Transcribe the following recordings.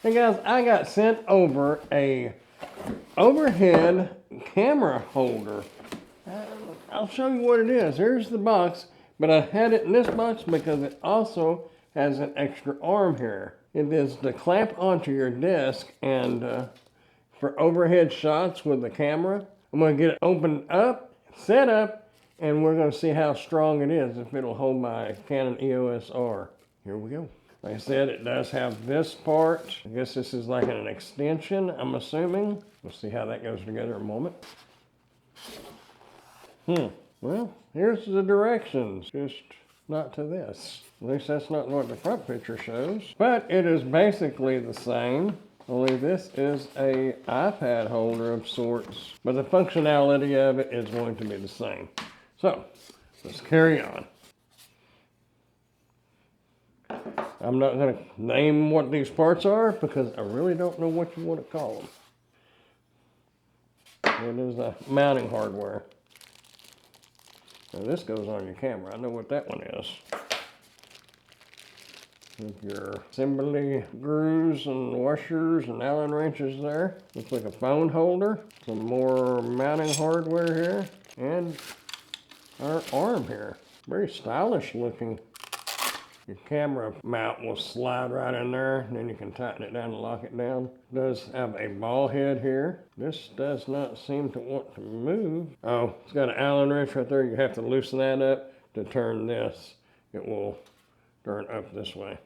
Hey guys, I got sent over a overhead camera holder. I'll show you what it is. Here's the box, but I had it in this box because it also has an extra arm here. It is to clamp onto your desk and for overhead shots with the camera. I'm going to get it opened up, set up, and we're going to see how strong it is, if it'll hold my Canon EOS R. Here we go. Like I said, it does have this part. I guess this is like an extension, I'm assuming. We'll see how that goes together in a moment. Well, here's the directions, just not to this. At least that's not what the front picture shows. But it is basically the same, only this is a iPad holder of sorts. But the functionality of it is going to be the same. So, let's carry on. I'm not going to name what these parts are because I really don't know what you want to call them. It is a mounting hardware. Now this goes on your camera. I know what that one is. With your assembly grooves and washers and Allen wrenches there. Looks like a phone holder. Some more mounting hardware here. And our arm here. Very stylish looking. Your camera mount will slide right in there, and then you can tighten it down and lock it down. It does have a ball head here. This does not seem to want to move. Oh, it's got an Allen wrench right there. You have to loosen that up to turn this. It will turn up this way.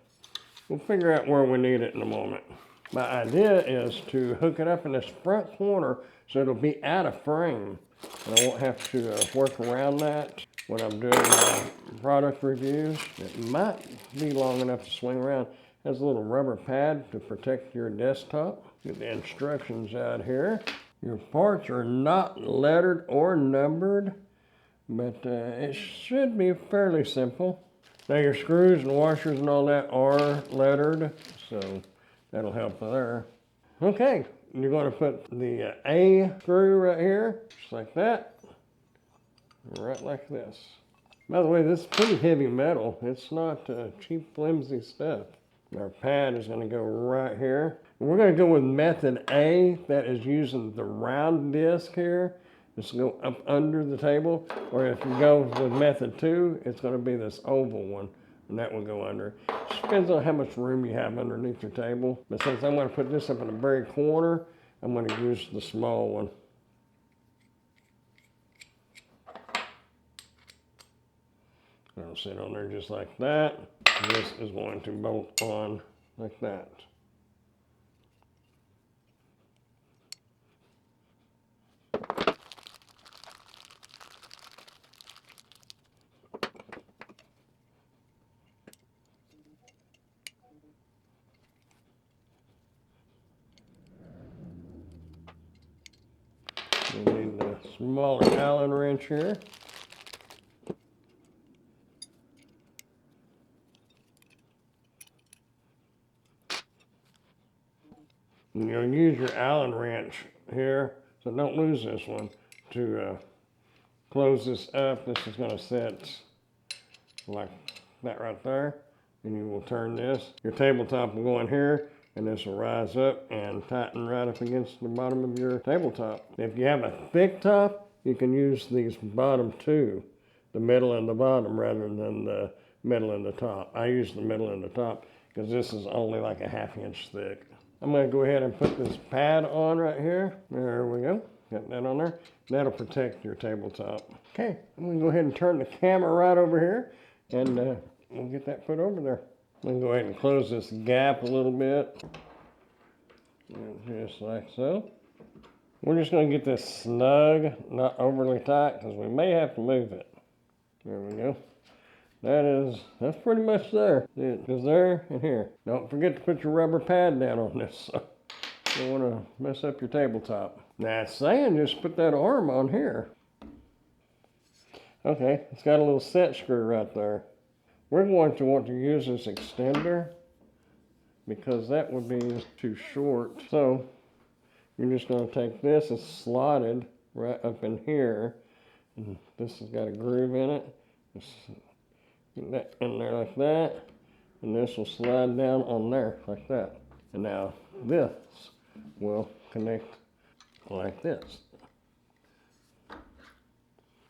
We'll figure out where we need it in a moment. My idea is to hook it up in this front corner so it'll be out of frame. And I won't have to work around that when I'm doing my product reviews. It might be long enough to swing around. It has a little rubber pad to protect your desktop. Get the instructions out here. Your parts are not lettered or numbered, but it should be fairly simple. Now your screws and washers and all that are lettered, so that'll help there. Okay, you're going to put the A screw right here, just like that, right like this. By the way, this is pretty heavy metal. It's not cheap, flimsy stuff. Our pad is going to go right here. We're going to go with method A, that is using the round disc here. Just go up under the table, or if you go with method 2, it's going to be this oval one, and that will go under. Just depends on how much room you have underneath your table. But since I'm going to put this up in the very corner, I'm going to use the small one. It'll sit on there just like that. This is going to bolt on like that. We need the smaller Allen wrench here. And you'll use your Allen wrench here, so don't lose this one, to close this up. This is going to sit like that right there. And you will turn this. Your tabletop will go in here, and this will rise up and tighten right up against the bottom of your tabletop. If you have a thick top, you can use these bottom two, the middle and the bottom, rather than the middle and the top. I use the middle and the top because this is only like a 1/2 inch thick. I'm going to go ahead and put this pad on right here. There we go. Got that on there. That'll protect your tabletop. Okay, I'm going to go ahead and turn the camera right over here, and we'll get that put over there. I'm going to go ahead and close this gap a little bit. Just like so. We're just going to get this snug, not overly tight, because we may have to move it. There we go. That's pretty much there. It goes there and here. Don't forget to put your rubber pad down on this, so you don't want to mess up your tabletop. Now it's saying just put that arm on here. Okay, it's got a little set screw right there. We're going to want to use this extender because that would be too short. So you're just going to take this, it's slotted right up in here. And this has got a groove in it. Just get that in there like that, and this will slide down on there like that. And now this will connect like this.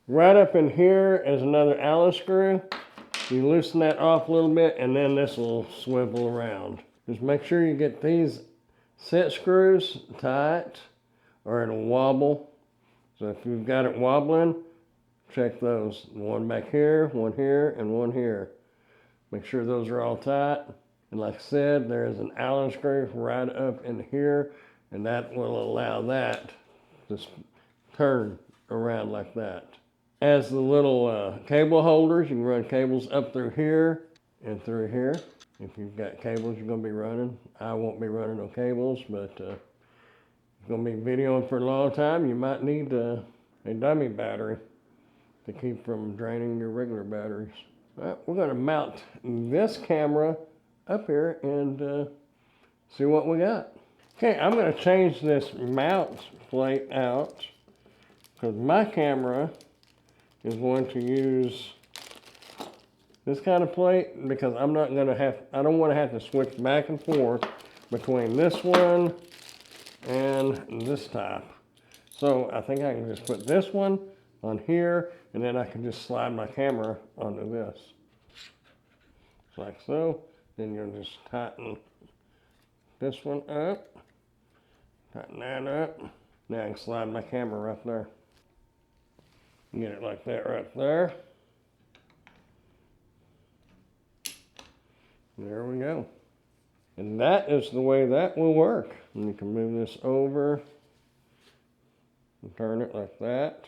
Right up in here is another Allen screw. You loosen that off a little bit and then this will swivel around. Just make sure you get these set screws tight or it'll wobble. So if you've got it wobbling, check those. One back here, and one here. Make sure those are all tight. And like I said, there is an Allen screw right up in here, and that will allow that to turn around like that. As the little cable holders, you can run cables up through here and through here. If you've got cables you're going to be running. I won't be running no cables, but if you're going to be videoing for a long time, you might need a dummy battery to keep from draining your regular batteries. All right, we're going to mount this camera up here and see what we got. Okay, I'm going to change this mount plate out because my camera is going to use this kind of plate because I don't want to have to switch back and forth between this one and this type. So I think I can just put this one on here and then I can just slide my camera onto this. Like so. Then you'll just tighten this one up, tighten that up. Now I can slide my camera up there. Get it like that right there. There we go. And that is the way that will work. And you can move this over and turn it like that.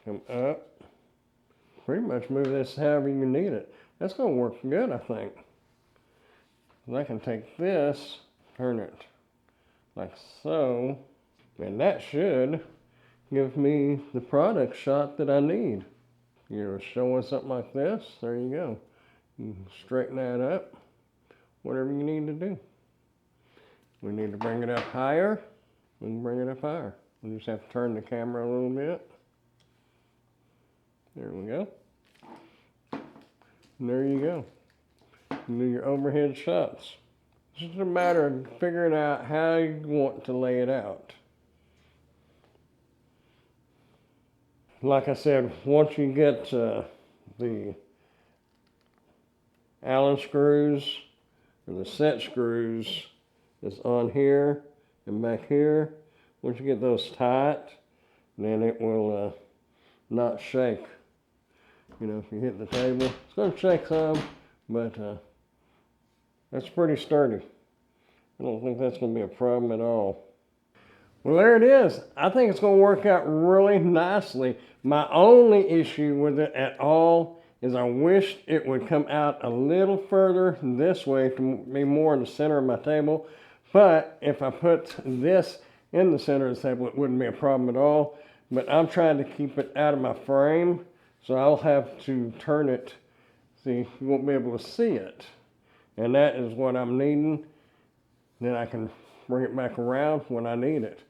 Come up. Pretty much move this however you need it. That's going to work good, I think. And I can take this, turn it like so, and that should give me the product shot that I need. You're showing something like this, there you go. You can straighten that up, whatever you need to do. We need to bring it up higher, we can bring it up higher. We just have to turn the camera a little bit. There we go. And there you go. You do your overhead shots. It's just a matter of figuring out how you want to lay it out. Like I said, once you get the Allen screws or the set screws that's on here and back here, once you get those tight, then it will not shake. You know, if you hit the table, it's going to shake some, but that's pretty sturdy. I don't think that's going to be a problem at all. Well, there it is. I think it's going to work out really nicely. My only issue with it at all is I wished it would come out a little further this way to be more in the center of my table. But if I put this in the center of the table, it wouldn't be a problem at all. But I'm trying to keep it out of my frame, so I'll have to turn it. See, you won't be able to see it. And that is what I'm needing. Then I can bring it back around when I need it.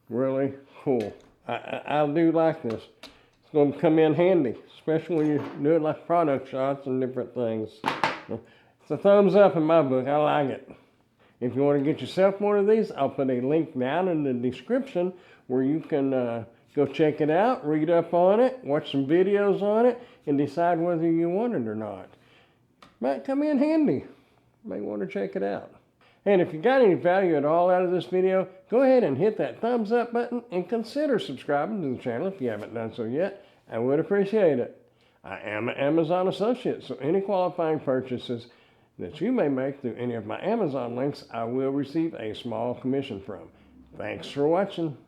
Really cool. I do like this. It's going to come in handy, especially when you're doing like product shots and different things. It's a thumbs up in my book. I like it. If you want to get yourself one of these, I'll put a link down in the description where you can go check it out, read up on it, watch some videos on it, and decide whether you want it or not. Might come in handy. You may want to check it out. And if you got any value at all out of this video, go ahead and hit that thumbs up button and consider subscribing to the channel if you haven't done so yet. I would appreciate it. I am an Amazon associate, so any qualifying purchases that you may make through any of my Amazon links, I will receive a small commission from. Thanks for watching.